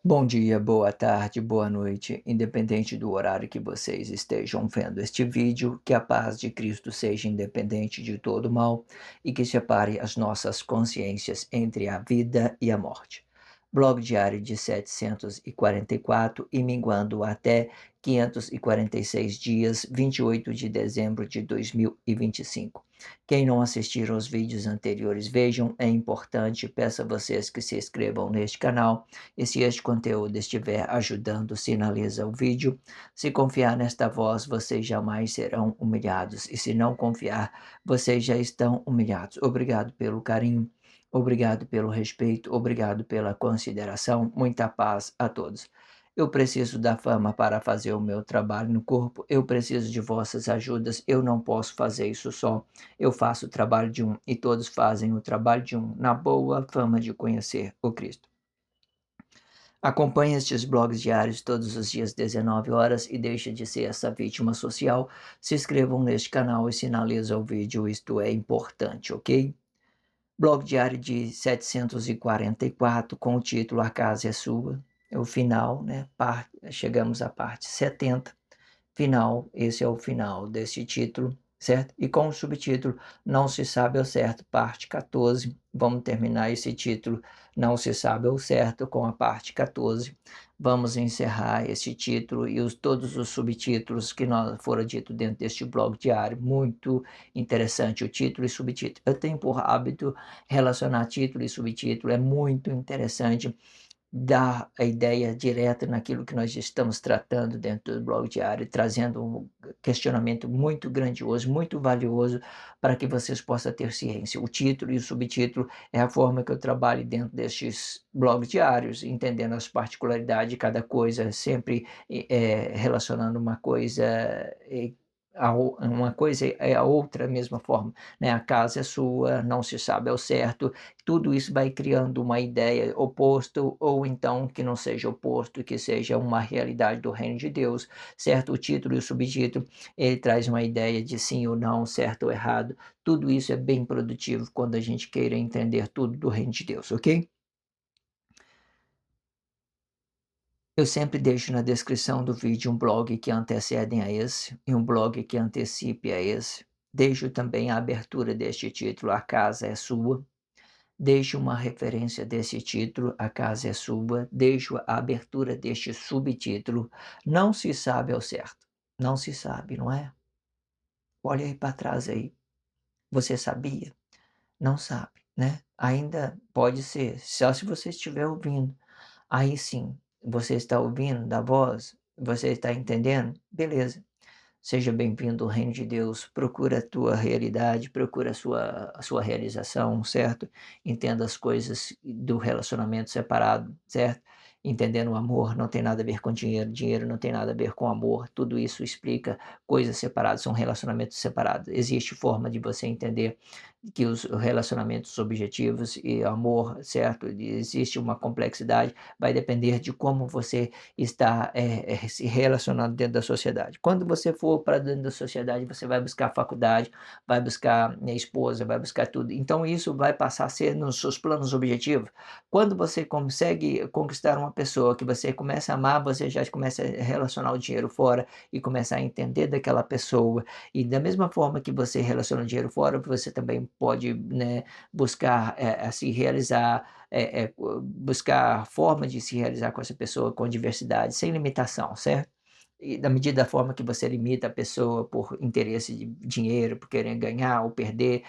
Bom dia, boa tarde, boa noite, independente do horário que vocês estejam vendo este vídeo, que a paz de Cristo seja independente de todo mal e que separe as nossas consciências entre a vida e a morte. Blog diário de 744 e minguando até 546 dias, 28 de dezembro de 2025. Quem não assistiu aos vídeos anteriores, vejam, é importante, peço a vocês que se inscrevam neste canal e se este conteúdo estiver ajudando, sinaliza o vídeo. Se confiar nesta voz, vocês jamais serão humilhados. E se não confiar, vocês já estão humilhados. Obrigado pelo carinho, obrigado pelo respeito, obrigado pela consideração. Muita paz a todos. Eu preciso da fama para fazer o meu trabalho no corpo. Eu preciso de vossas ajudas. Eu não posso fazer isso só. Eu faço o trabalho de um e todos fazem o trabalho de um, na boa fama de conhecer o Cristo. Acompanhe estes blogs diários todos os dias 19 horas e deixe de ser essa vítima social. Se inscrevam neste canal e sinalize o vídeo, isto é importante, ok? Blog diário de 744 com o título A Casa é Sua. É o final, né? Chegamos à parte 70. Final, esse é o final desse título, certo? E com o subtítulo Não se sabe ao certo, parte 14. Vamos terminar esse título Não se sabe ao certo com a parte 14. Vamos encerrar esse título e todos os subtítulos que foram ditos dentro deste blog diário. Muito interessante o título e subtítulo. Eu tenho por hábito relacionar título e subtítulo, é muito interessante dar a ideia direta naquilo que nós estamos tratando dentro do blog diário, trazendo um questionamento muito grandioso, muito valioso, para que vocês possam ter ciência. O título e o subtítulo é a forma que eu trabalho dentro destes blogs diários, entendendo as particularidades de cada coisa, sempre relacionando uma coisa uma coisa é a outra mesma forma, né? A casa é sua, não se sabe ao certo, tudo isso vai criando uma ideia oposto ou então que não seja oposto, que seja uma realidade do reino de Deus, certo? O título e o subtítulo, ele traz uma ideia de sim ou não, certo ou errado. Tudo isso é bem produtivo quando a gente queira entender tudo do reino de Deus, ok? Eu sempre deixo na descrição do vídeo um blog que antecedem a esse e um blog que antecipe a esse. Deixo também a abertura deste título, A Casa é Sua. Deixo uma referência desse título, A Casa é Sua. Deixo a abertura deste subtítulo, Não se sabe ao certo. Não se sabe, não é? Olha aí para trás aí. Você sabia? Não sabe, né? Ainda pode ser, só se você estiver ouvindo. Aí sim, você está ouvindo da voz? Você está entendendo? Beleza. Seja bem-vindo ao reino de Deus. Procura a tua realidade, procura a sua realização, certo? Entenda as coisas do relacionamento separado, certo? Entendendo o amor não tem nada a ver com dinheiro, dinheiro não tem nada a ver com amor. Tudo isso explica coisas separadas, são relacionamentos separados. Existe forma de você entender que os relacionamentos objetivos e amor, certo? Existe uma complexidade, vai depender de como você está se relacionando dentro da sociedade. Quando você for para dentro da sociedade, você vai buscar faculdade, vai buscar esposa, vai buscar tudo. Então isso vai passar a ser nos seus planos objetivos. Quando você consegue conquistar uma pessoa que você começa a amar, você já começa a relacionar o dinheiro fora e começar a entender daquela pessoa. E da mesma forma que você relaciona o dinheiro fora, você também pode, né, buscar se realizar, buscar forma de se realizar com essa pessoa com diversidade, sem limitação, certo? E da medida da forma que você limita a pessoa por interesse de dinheiro, por querer ganhar ou perder,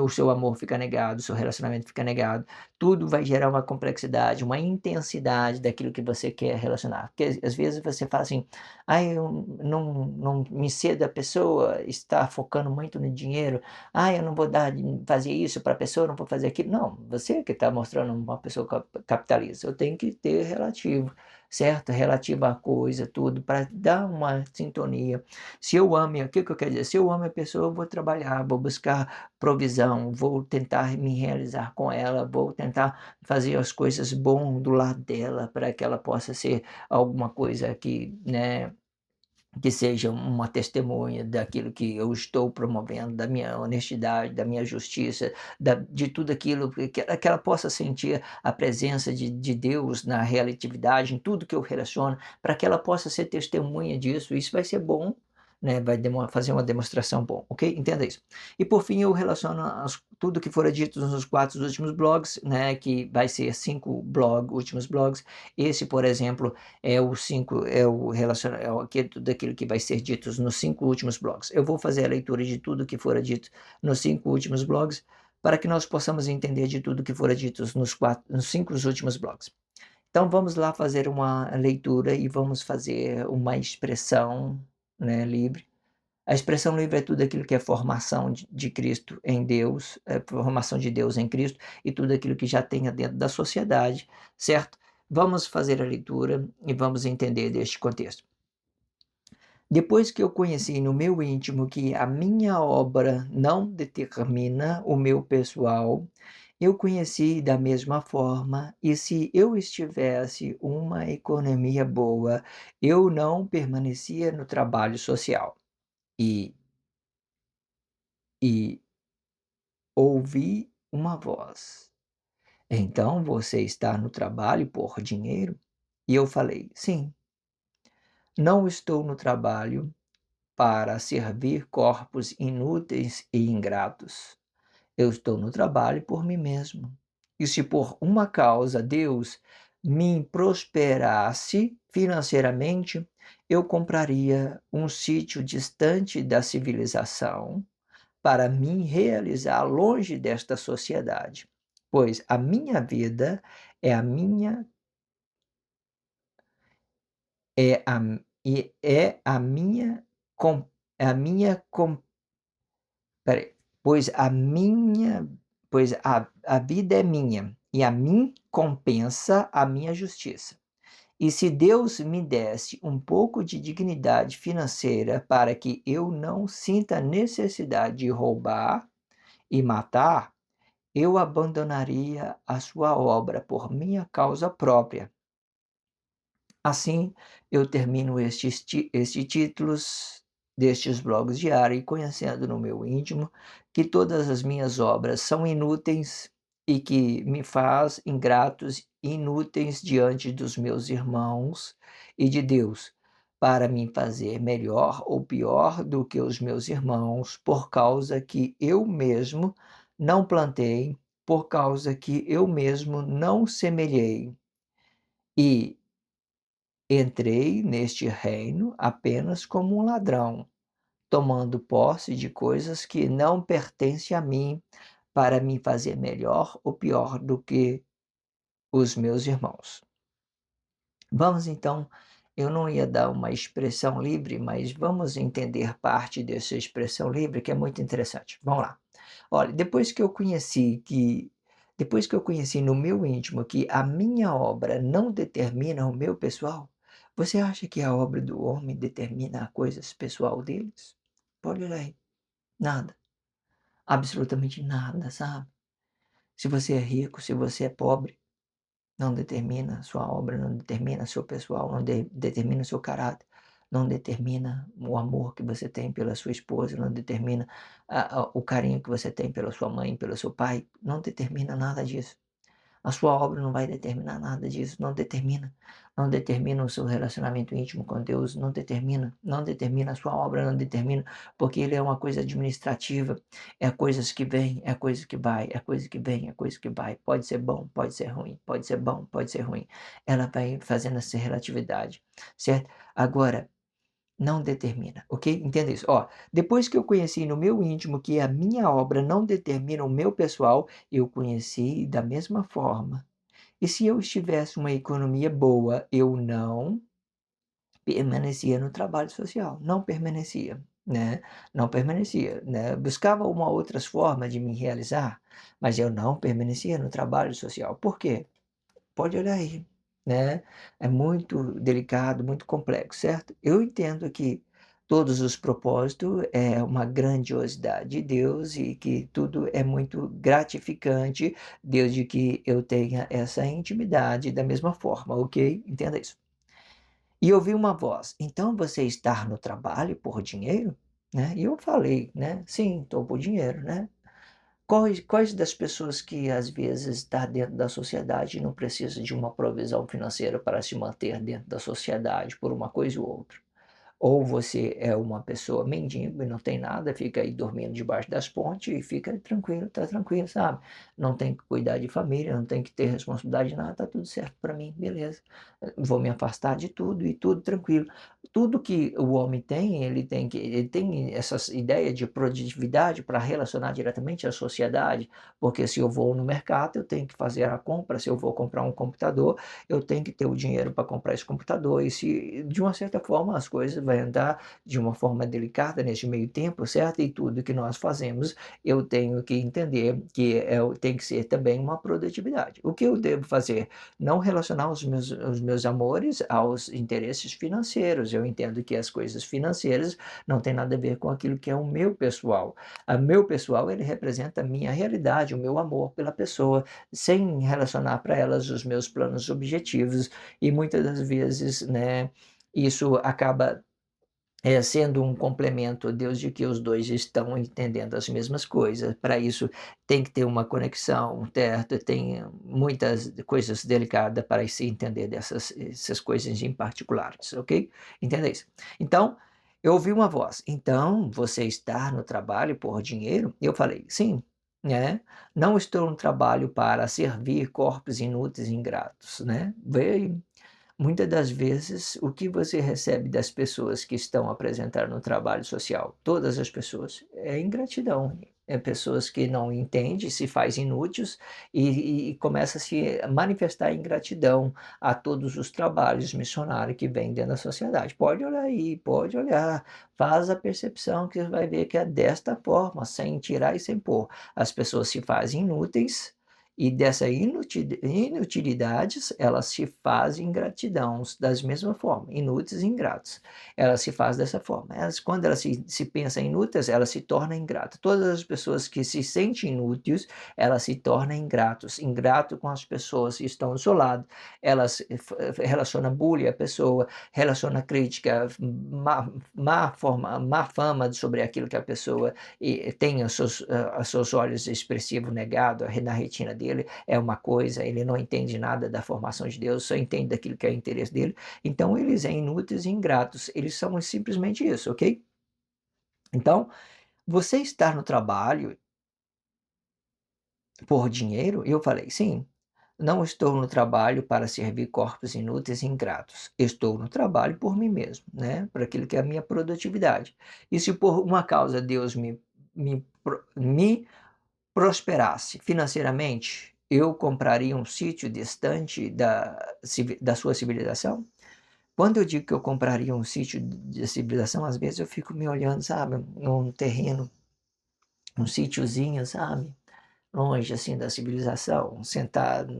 o seu amor fica negado, o seu relacionamento fica negado, tudo vai gerar uma complexidade, uma intensidade daquilo que você quer relacionar. Porque às vezes você fala assim, eu não me cedo a pessoa, está focando muito no dinheiro, eu não vou fazer isso para a pessoa, não vou fazer aquilo. Não, você que está mostrando uma pessoa capitalista, eu tenho que ter relativo, certo? Relativo à coisa, tudo, para dar uma sintonia. Se eu amo, o que eu quero dizer? Se eu amo a pessoa, eu vou trabalhar, vou buscar provisão, vou tentar me realizar com ela, vou tentar fazer as coisas bom do lado dela, para que ela possa ser alguma coisa que, né, que seja uma testemunha daquilo que eu estou promovendo, da minha honestidade, da minha justiça, de tudo aquilo que ela possa sentir a presença de Deus na relatividade, em tudo que eu relaciono, para que ela possa ser testemunha disso. Isso vai ser bom, né? Vai fazer uma demonstração bom, ok? Entenda isso. E por fim, eu relaciono tudo que for dito nos 4 últimos blogs, né? Que vai ser 5 últimos blogs. Esse, por exemplo, tudo aquilo que vai ser dito nos 5 últimos blogs. Eu vou fazer a leitura de tudo que fora dito nos 5 últimos blogs, para que nós possamos entender de tudo que fora dito nos 5 últimos blogs. Então vamos lá fazer uma leitura e vamos fazer uma expressão, né, livre. A expressão livre é tudo aquilo que é formação de Cristo em Deus, formação de Deus em Cristo, e tudo aquilo que já tenha dentro da sociedade, certo? Vamos fazer a leitura e vamos entender deste contexto. Depois que eu conheci no meu íntimo que a minha obra não determina o meu pessoal, eu conheci da mesma forma, e se eu estivesse uma economia boa, eu não permanecia no trabalho social. E e ouvi uma voz: "Então você está no trabalho por dinheiro?" E eu falei: "Sim, não estou no trabalho para servir corpos inúteis e ingratos. Eu estou no trabalho por mim mesmo. E se por uma causa Deus me prosperasse financeiramente, eu compraria um sítio distante da civilização para me realizar longe desta sociedade, pois a minha vida é a minha é a e é a minha com é a minha com espera aí, pois a minha pois a vida é minha, e a mim compensa a minha justiça. E se Deus me desse um pouco de dignidade financeira para que eu não sinta necessidade de roubar e matar, eu abandonaria a sua obra por minha causa própria. Assim, eu termino estes títulos destes blogs diários e conhecendo no meu íntimo que todas as minhas obras são inúteis e que me faz ingratos e inúteis diante dos meus irmãos e de Deus, para me fazer melhor ou pior do que os meus irmãos, por causa que eu mesmo não plantei, por causa que eu mesmo não semeei. E entrei neste reino apenas como um ladrão, tomando posse de coisas que não pertencem a mim, para me fazer melhor ou pior do que os meus irmãos. Vamos então, eu não ia dar uma expressão livre, mas vamos entender parte dessa expressão livre que é muito interessante. Vamos lá. Olha, depois que eu conheci no meu íntimo que a minha obra não determina o meu pessoal, você acha que a obra do homem determina a coisas pessoal deles? Pode olhar aí. Nada. Absolutamente nada, sabe? Se você é rico, se você é pobre, não determina a sua obra, não determina seu pessoal, não determina o seu caráter, não determina o amor que você tem pela sua esposa, não determina o carinho que você tem pela sua mãe, pelo seu pai, não determina nada disso. A sua obra não vai determinar nada disso, não determina. Não determina o seu relacionamento íntimo com Deus, não determina a sua obra, não determina, porque ele é uma coisa administrativa, é coisas que vêm, é coisa que vai, é coisa que vem, é coisa que vai. Pode ser bom, pode ser ruim, pode ser bom, pode ser ruim. Ela vai fazendo essa relatividade, certo? Agora, não determina, ok? Entenda isso. Ó, depois que eu conheci no meu íntimo que a minha obra não determina o meu pessoal, eu conheci da mesma forma. E se eu estivesse uma economia boa, eu não permanecia no trabalho social, não permanecia, né? Não permanecia, né? Buscava uma outras formas de me realizar, mas eu não permanecia no trabalho social. Por quê? Pode olhar aí, né? É muito delicado, muito complexo, certo? Eu entendo que todos os propósitos é uma grandiosidade de Deus e que tudo é muito gratificante, desde que eu tenha essa intimidade da mesma forma, ok? Entenda isso. E ouvi uma voz: "Então você está no trabalho por dinheiro?", né. E eu falei, né: "Sim, estou por dinheiro", né. Quais das pessoas que às vezes está dentro da sociedade e não precisa de uma provisão financeira para se manter dentro da sociedade por uma coisa ou outra? Ou você é uma pessoa mendigo e não tem nada, fica aí dormindo debaixo das pontes e fica tranquilo, tá tranquilo, sabe. Não tem que cuidar de família, não tem que ter responsabilidade de nada, tá tudo certo para mim, beleza. Vou me afastar de tudo e tudo tranquilo. Tudo que o homem tem, ele tem essas ideia de produtividade para relacionar diretamente à sociedade, porque se eu vou no mercado, eu tenho que fazer a compra, se eu vou comprar um computador, eu tenho que ter o dinheiro para comprar esse computador e se de uma certa forma as coisas vai andar de uma forma delicada nesse meio tempo, certo? E tudo que nós fazemos, eu tenho que entender que tem que ser também uma produtividade. O que eu devo fazer? Não relacionar os meus amores aos interesses financeiros. Eu entendo que as coisas financeiras não têm nada a ver com aquilo que é o meu pessoal. O meu pessoal, ele representa a minha realidade, o meu amor pela pessoa, sem relacionar para elas os meus planos objetivos e muitas das vezes, né, isso acaba, sendo um complemento desde que os 2 estão entendendo as mesmas coisas. Para isso tem que ter uma conexão, certo? Tem muitas coisas delicadas para se entender essas coisas em particulares, ok? Entenda isso. Então, eu ouvi uma voz: "Então você está no trabalho por dinheiro?", eu falei: "Sim", né, "não estou no trabalho para servir corpos inúteis e ingratos", né. Veio Muitas das vezes, o que você recebe das pessoas que estão apresentando no trabalho social, todas as pessoas, é ingratidão. É pessoas que não entendem, se faz inúteis e começa a se manifestar ingratidão a todos os trabalhos missionários que vêm dentro da sociedade. Pode olhar aí, pode olhar, faz a percepção que você vai ver que é desta forma, sem tirar e sem pôr. As pessoas se fazem inúteis e dessa inutilidades, elas se fazem ingratidãos das mesma forma, inúteis e ingratos. Ela se faz dessa forma. Quando elas se pensa inúteis, ela se torna ingrata. Todas as pessoas que se sentem inúteis, elas se tornam ingratos. Ingrato com as pessoas que estão do seu lado. Elas relaciona bullying à pessoa, relaciona crítica, má fama sobre aquilo que a pessoa tem os seus olhos expressivos negados na retina dele, é uma coisa, ele não entende nada da formação de Deus, só entende daquilo que é interesse dele, então eles são inúteis e ingratos, eles são simplesmente isso, ok? Então, você estar no trabalho por dinheiro? Eu falei: "Sim, não estou no trabalho para servir corpos inúteis e ingratos. Estou no trabalho por mim mesmo, né, por aquilo que é a minha produtividade. E se por uma causa Deus me prosperasse financeiramente, eu compraria um sítio distante da sua civilização?". Quando eu digo que eu compraria um sítio de civilização, às vezes eu fico me olhando, sabe, num terreno, um sítiozinho, sabe, longe, assim, da civilização, sentado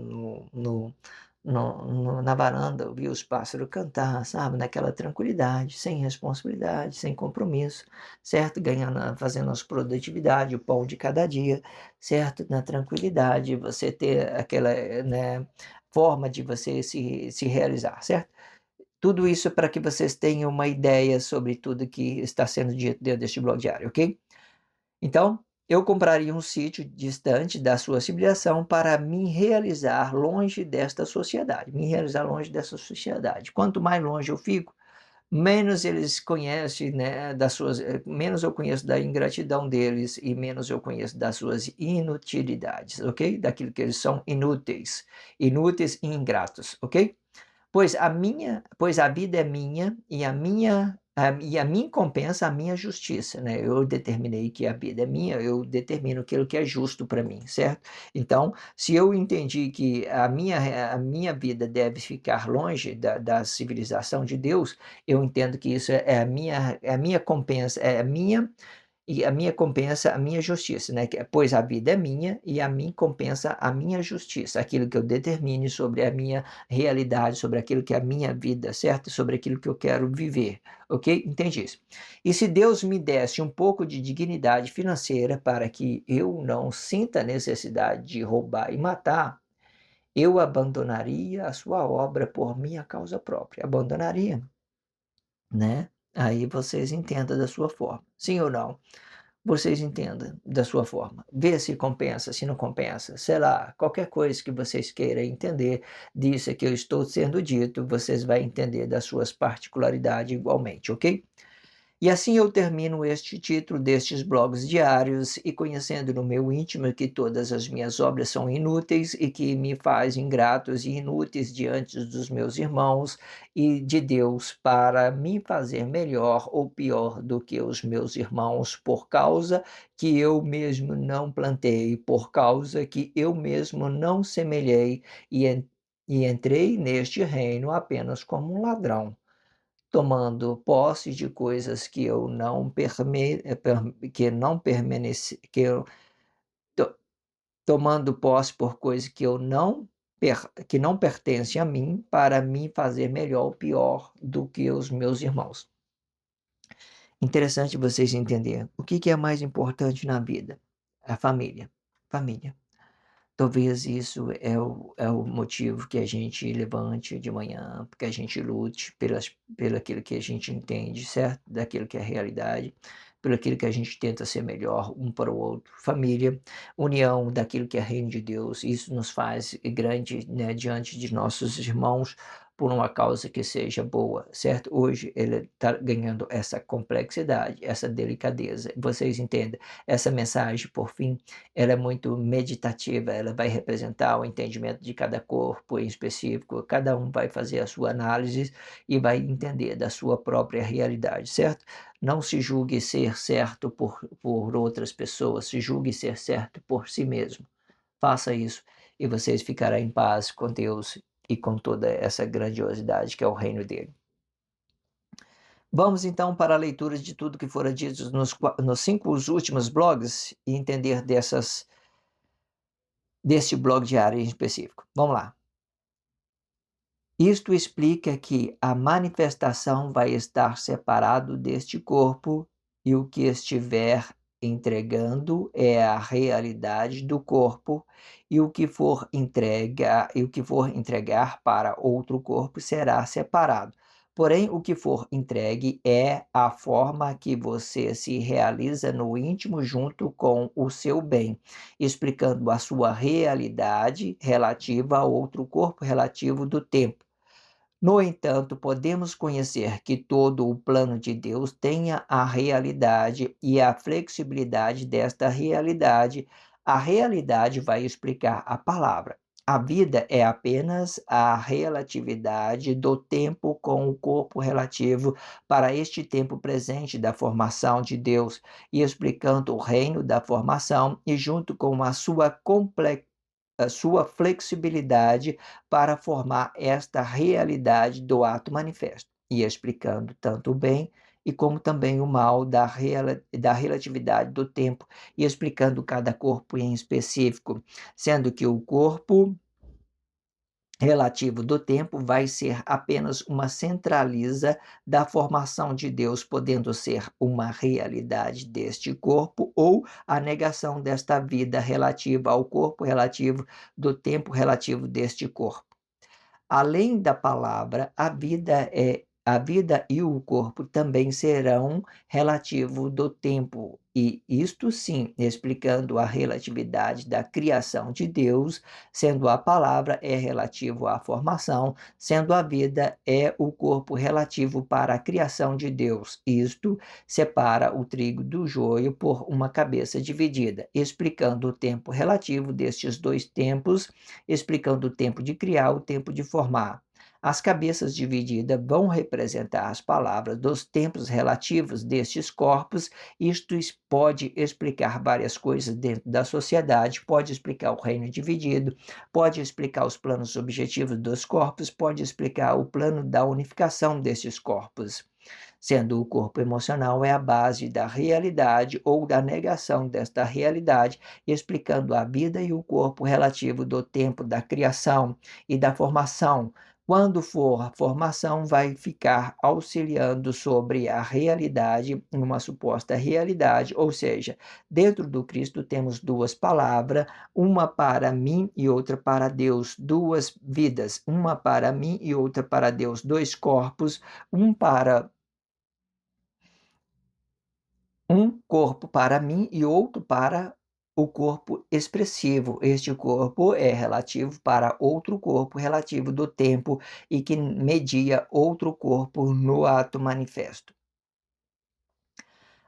na varanda, ouvir os pássaros cantar, sabe, naquela tranquilidade, sem responsabilidade, sem compromisso, certo, ganhando fazendo as produtividade, o pão de cada dia, certo, na tranquilidade, você ter aquela, né, forma de você se realizar, certo. Tudo isso para que vocês tenham uma ideia sobre tudo que está sendo dito dentro deste blog diário, ok? Então, eu compraria um sítio distante da sua civilização para me realizar longe desta sociedade, me realizar longe dessa sociedade. Quanto mais longe eu fico, menos eles conhecem, né, menos eu conheço da ingratidão deles e menos eu conheço das suas inutilidades, ok? Daquilo que eles são inúteis, inúteis e ingratos, ok? Pois a vida é minha e a mim compensa a minha justiça, né, eu determinei que a vida é minha, eu determino aquilo que é justo para mim, certo? Então, se eu entendi que a minha vida deve ficar longe da civilização de Deus, eu entendo que isso é a minha compensa, e a minha compensa a minha justiça, né, pois a vida é minha e a mim compensa a minha justiça, aquilo que eu determine sobre a minha realidade, sobre aquilo que é a minha vida, certo? Sobre aquilo que eu quero viver, ok? Entende isso? E se Deus me desse um pouco de dignidade financeira para que eu não sinta necessidade de roubar e matar, eu abandonaria a sua obra por minha causa própria. Abandonaria, né? Aí vocês entendam da sua forma. Sim ou não? Vocês entendam da sua forma. Vê se compensa, se não compensa. Sei lá, qualquer coisa que vocês queiram entender disso que eu estou sendo dito, vocês vão entender das suas particularidades igualmente, ok? E assim eu termino este título destes blogs diários e conhecendo no meu íntimo que todas as minhas obras são inúteis e que me faz ingratos e inúteis diante dos meus irmãos e de Deus para me fazer melhor ou pior do que os meus irmãos por causa que eu mesmo não plantei, por causa que eu mesmo não semelhei e entrei neste reino apenas como um ladrão tomando posse de coisas que eu não perme que não permaneci que eu to tomando posse por coisas que eu não que não pertencem a mim, para me fazer melhor ou pior do que os meus irmãos. Interessante vocês entenderem. O que que é mais importante na vida? A família. Família. Talvez isso é o motivo que a gente levante de manhã, que a gente lute pelo aquilo que a gente entende, certo? Daquilo que é realidade, pelo aquilo que a gente tenta ser melhor um para o outro. Família, união daquilo que é reino de Deus, isso nos faz grande, né, diante de nossos irmãos, por uma causa que seja boa, certo? Hoje ele está ganhando essa complexidade, essa delicadeza. Vocês entendem? Essa mensagem, por fim, ela é muito meditativa, ela vai representar o entendimento de cada corpo em específico, cada um vai fazer a sua análise e vai entender da sua própria realidade, certo? Não se julgue ser certo por outras pessoas, se julgue ser certo por si mesmo. Faça isso e vocês ficarão em paz com Deus e com toda essa grandiosidade que é o reino dele. Vamos então para a leitura de tudo que fora dito nos 5 últimos blogs e entender deste blog diário em específico. Vamos lá. Isto explica que a manifestação vai estar separado deste corpo e o que estiver entregando é a realidade do corpo e o que for entregar para outro corpo será separado. Porém, o que for entregue é a forma que você se realiza no íntimo junto com o seu bem, explicando a sua realidade relativa a outro corpo relativo do tempo. No entanto, podemos conhecer que todo o plano de Deus tenha a realidade e a flexibilidade desta realidade. A realidade vai explicar a palavra. A vida é apenas a relatividade do tempo com o corpo relativo para este tempo presente da formação de Deus, e explicando o reino da formação e junto com a sua flexibilidade para formar esta realidade do ato manifesto, e explicando tanto o bem e como também o mal da relatividade do tempo, e explicando cada corpo em específico, sendo que o corpo relativo do tempo vai ser apenas uma centraliza da formação de Deus, podendo ser uma realidade deste corpo ou a negação desta vida relativa ao corpo relativo do tempo relativo deste corpo. Além da palavra, a vida e o corpo também serão relativo do tempo, e isto sim, explicando a relatividade da criação de Deus, sendo a palavra é relativo à formação, sendo a vida é o corpo relativo para a criação de Deus. Isto separa o trigo do joio por uma cabeça dividida, explicando o tempo relativo destes dois tempos, explicando o tempo de criar, o tempo de formar. As cabeças divididas vão representar as palavras dos tempos relativos destes corpos. Isto pode explicar várias coisas dentro da sociedade, pode explicar o reino dividido, pode explicar os planos objetivos dos corpos, pode explicar o plano da unificação destes corpos, sendo o corpo emocional é a base da realidade ou da negação desta realidade, explicando a vida e o corpo relativo do tempo da criação e da formação, Quando for a formação, vai ficar auxiliando sobre a realidade, uma suposta realidade, ou seja, dentro do Cristo temos duas palavras, uma para mim e outra para Deus, duas vidas, uma para mim e outra para Deus, dois corpos, um para um corpo para mim e outro para o corpo expressivo. Este corpo é relativo para outro corpo relativo do tempo e que media outro corpo no ato manifesto.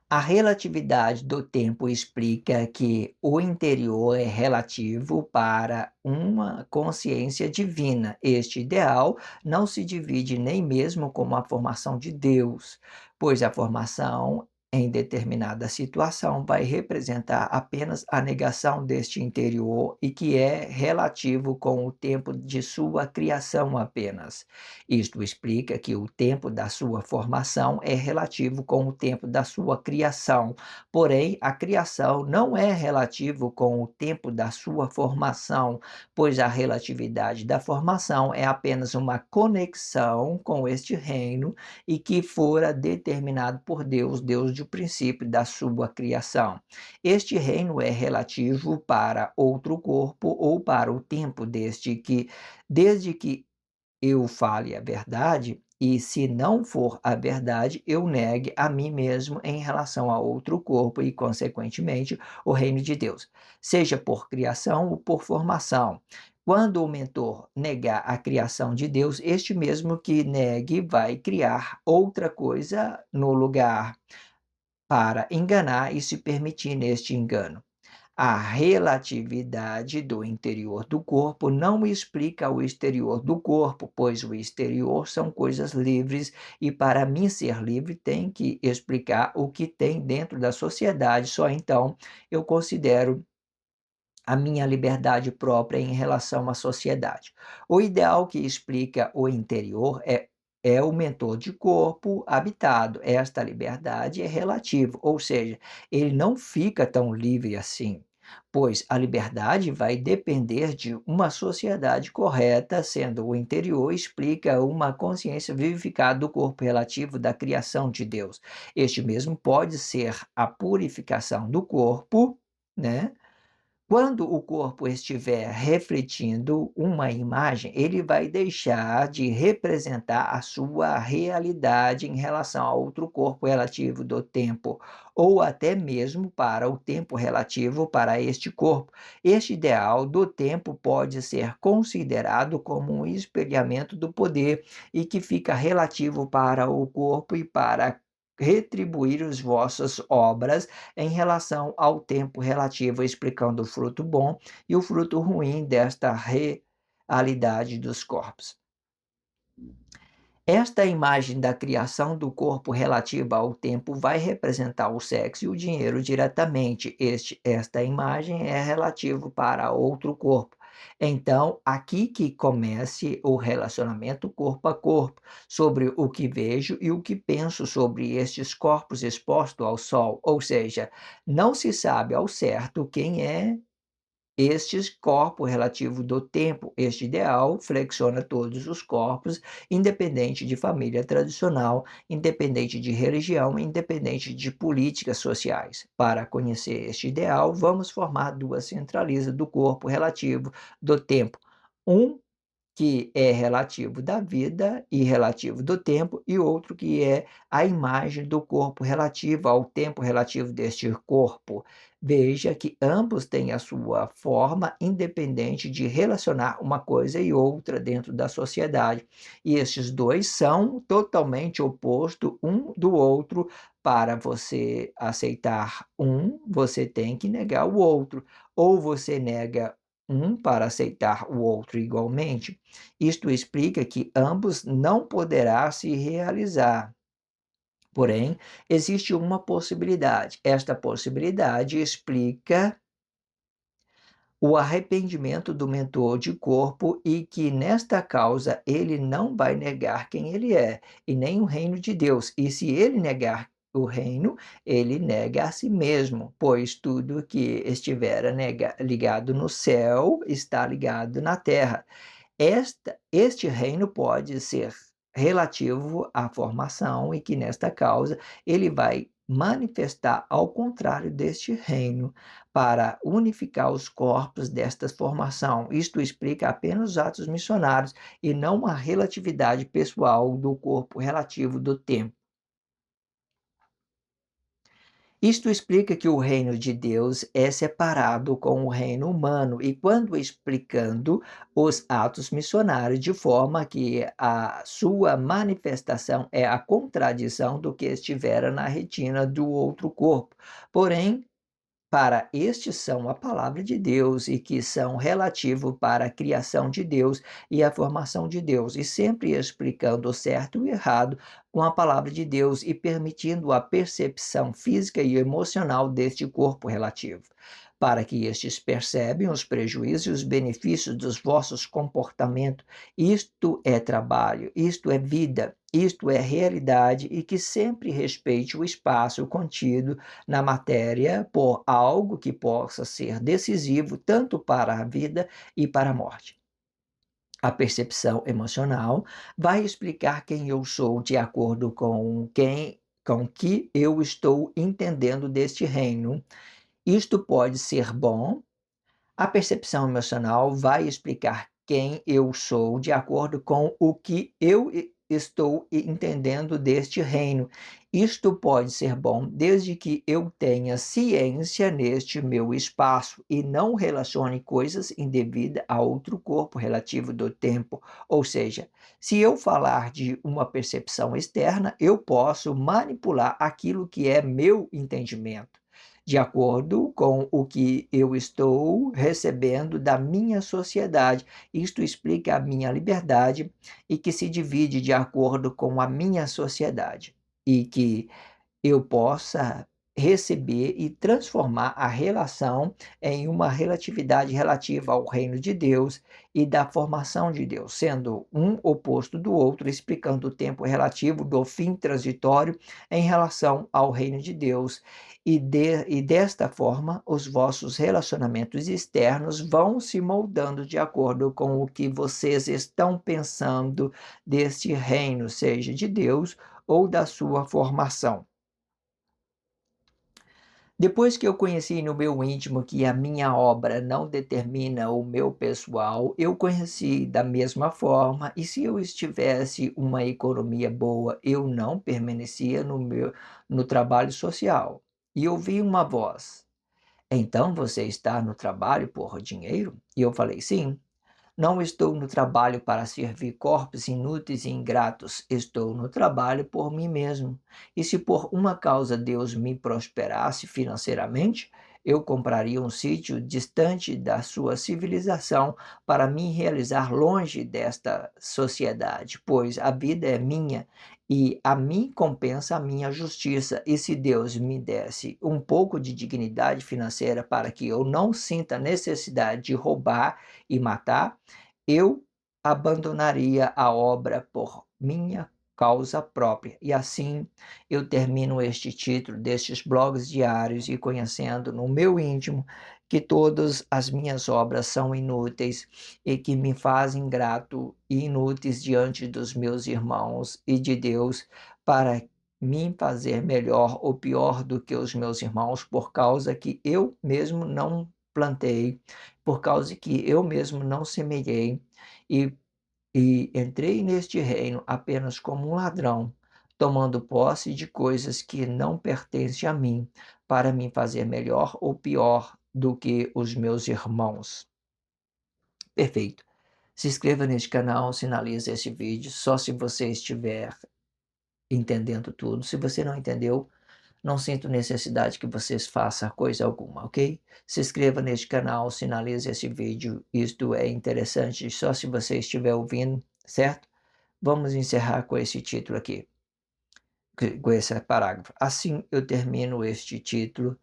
A relatividade do tempo explica que o interior é relativo para uma consciência divina. Este ideal não se divide nem mesmo com a formação de Deus, pois a formação em determinada situação vai representar apenas a negação deste interior e que é relativo com o tempo de sua criação apenas. Isto explica que o tempo da sua formação é relativo com o tempo da sua criação, porém, a criação não é relativo com o tempo da sua formação, pois a relatividade da formação é apenas uma conexão com este reino e que fora determinado por Deus, Deus do princípio da sua criação. Este reino é relativo para outro corpo ou para o tempo desde que eu fale a verdade, e se não for a verdade, eu negue a mim mesmo em relação a outro corpo e, consequentemente, o reino de Deus, seja por criação ou por formação. Quando o mentor negar a criação de Deus, este mesmo que negue vai criar outra coisa no lugar para enganar e se permitir neste engano. A relatividade do interior do corpo não explica o exterior do corpo, pois o exterior são coisas livres e para mim ser livre tem que explicar o que tem dentro da sociedade, só então eu considero a minha liberdade própria em relação à sociedade. O ideal que explica o interior é o mentor de corpo habitado. Esta liberdade é relativa, ou seja, ele não fica tão livre assim, pois a liberdade vai depender de uma sociedade correta, sendo o interior explica uma consciência vivificada do corpo relativo da criação de Deus. Este mesmo pode ser a purificação do corpo, né? Quando o corpo estiver refletindo uma imagem, ele vai deixar de representar a sua realidade em relação a outro corpo relativo do tempo, ou até mesmo para o tempo relativo para este corpo. Este ideal do tempo pode ser considerado como um espelhamento do poder e que fica relativo para o corpo e para retribuir as vossas obras em relação ao tempo relativo, explicando o fruto bom e o fruto ruim desta realidade dos corpos. Esta imagem da criação do corpo relativa ao tempo vai representar o sexo e o dinheiro diretamente. Esta imagem é relativo para outro corpo. Então, aqui que comece o relacionamento corpo a corpo, sobre o que vejo e o que penso sobre estes corpos expostos ao sol. Ou seja, não se sabe ao certo quem é estes corpo relativo do tempo. Este ideal flexiona todos os corpos, independente de família tradicional, independente de religião, independente de políticas sociais. Para conhecer este ideal, vamos formar duas centralisas do corpo relativo do tempo. Um que é relativo da vida e relativo do tempo, e outro que é a imagem do corpo relativa ao tempo relativo deste corpo. Veja que ambos têm a sua forma independente de relacionar uma coisa e outra dentro da sociedade. E estes dois são totalmente opostos um do outro. Para você aceitar um, você tem que negar o outro. Ou você nega um para aceitar o outro igualmente. Isto explica que ambos não poderá se realizar. Porém, existe uma possibilidade. Esta possibilidade explica o arrependimento do mentor de corpo e que nesta causa ele não vai negar quem ele é, e nem o reino de Deus. E se ele negar o reino, ele nega a si mesmo, pois tudo que estiver ligado no céu está ligado na terra. Este reino pode ser relativo à formação e que nesta causa ele vai manifestar ao contrário deste reino para unificar os corpos desta formação. Isto explica apenas os atos missionários e não a relatividade pessoal do corpo relativo do tempo. Isto explica que o reino de Deus é separado com o reino humano e quando explicando os atos missionários de forma que a sua manifestação é a contradição do que estivera na retina do outro corpo. Porém, para estes são a palavra de Deus e que são relativo para a criação de Deus e a formação de Deus, e sempre explicando o certo e o errado com a palavra de Deus e permitindo a percepção física e emocional deste corpo relativo, para que estes percebem os prejuízos e os benefícios dos vossos comportamentos. Isto é trabalho, isto é vida, isto é realidade e que sempre respeite o espaço contido na matéria por algo que possa ser decisivo tanto para a vida e para a morte. A percepção emocional vai explicar quem eu sou de acordo com que eu estou entendendo deste reino. Isto pode ser bom. A percepção emocional vai explicar quem eu sou de acordo com o que eu estou entendendo deste reino. Isto pode ser bom desde que eu tenha ciência neste meu espaço e não relacione coisas indevidas a outro corpo relativo do tempo. Ou seja, se eu falar de uma percepção externa, eu posso manipular aquilo que é meu entendimento de acordo com o que eu estou recebendo da minha sociedade. Isto explica a minha liberdade e que se divide de acordo com a minha sociedade e que eu possa receber e transformar a relação em uma relatividade relativa ao reino de Deus e da formação de Deus, sendo um oposto do outro, explicando o tempo relativo do fim transitório em relação ao reino de Deus. E desta forma, os vossos relacionamentos externos vão se moldando de acordo com o que vocês estão pensando deste reino, seja de Deus ou da sua formação. Depois que eu conheci no meu íntimo que a minha obra não determina o meu pessoal, eu conheci da mesma forma, e se eu estivesse uma economia boa, eu não permanecia no trabalho social. E ouvi uma voz: então você está no trabalho por dinheiro? E eu falei: sim. Não estou no trabalho para servir corpos inúteis e ingratos, estou no trabalho por mim mesmo. E se por uma causa Deus me prosperasse financeiramente, eu compraria um sítio distante da sua civilização para me realizar longe desta sociedade, pois a vida é minha e a mim compensa a minha justiça. E se Deus me desse um pouco de dignidade financeira para que eu não sinta necessidade de roubar e matar, eu abandonaria a obra por minha causa própria. E assim eu termino este título destes blogs diários e conhecendo no meu íntimo que todas as minhas obras são inúteis e que me fazem ingrato e inúteis diante dos meus irmãos e de Deus para me fazer melhor ou pior do que os meus irmãos por causa que eu mesmo não plantei, por causa que eu mesmo não semeei e, e entrei neste reino apenas como um ladrão, tomando posse de coisas que não pertencem a mim, para me fazer melhor ou pior do que os meus irmãos. Perfeito. Se inscreva neste canal, sinalize esse vídeo, só se você estiver entendendo tudo. Se você não entendeu, não sinto necessidade que vocês façam coisa alguma, ok? Se inscreva neste canal, sinalize esse vídeo, isto é interessante só se você estiver ouvindo, certo? Vamos encerrar com esse título aqui, com esse parágrafo. Assim eu termino este título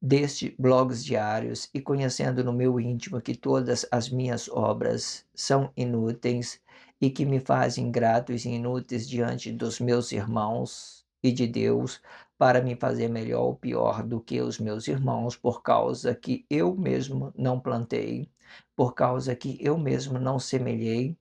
deste blogs diários e conhecendo no meu íntimo que todas as minhas obras são inúteis e que me fazem ingratos e inúteis diante dos meus irmãos e de Deus para me fazer melhor ou pior do que os meus irmãos por causa que eu mesmo não plantei por causa que eu mesmo não semelhei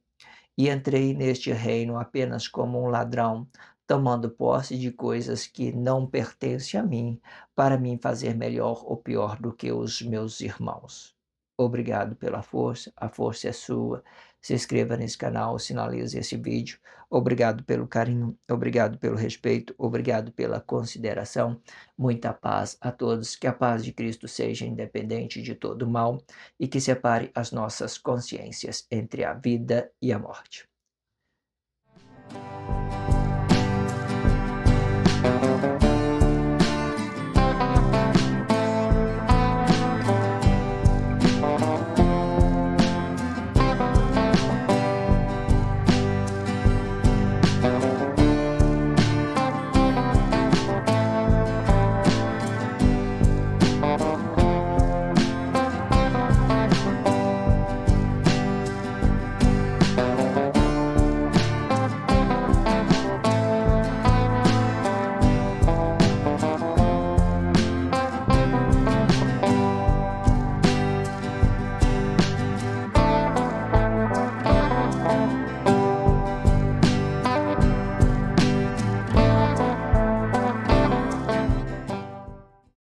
e entrei neste reino apenas como um ladrão, tomando posse de coisas que não pertencem a mim, para me fazer melhor ou pior do que os meus irmãos. Obrigado pela força, a força é sua. Se inscreva nesse canal, sinalize esse vídeo. Obrigado pelo carinho, obrigado pelo respeito, obrigado pela consideração. Muita paz a todos, que a paz de Cristo seja independente de todo mal e que separe as nossas consciências entre a vida e a morte.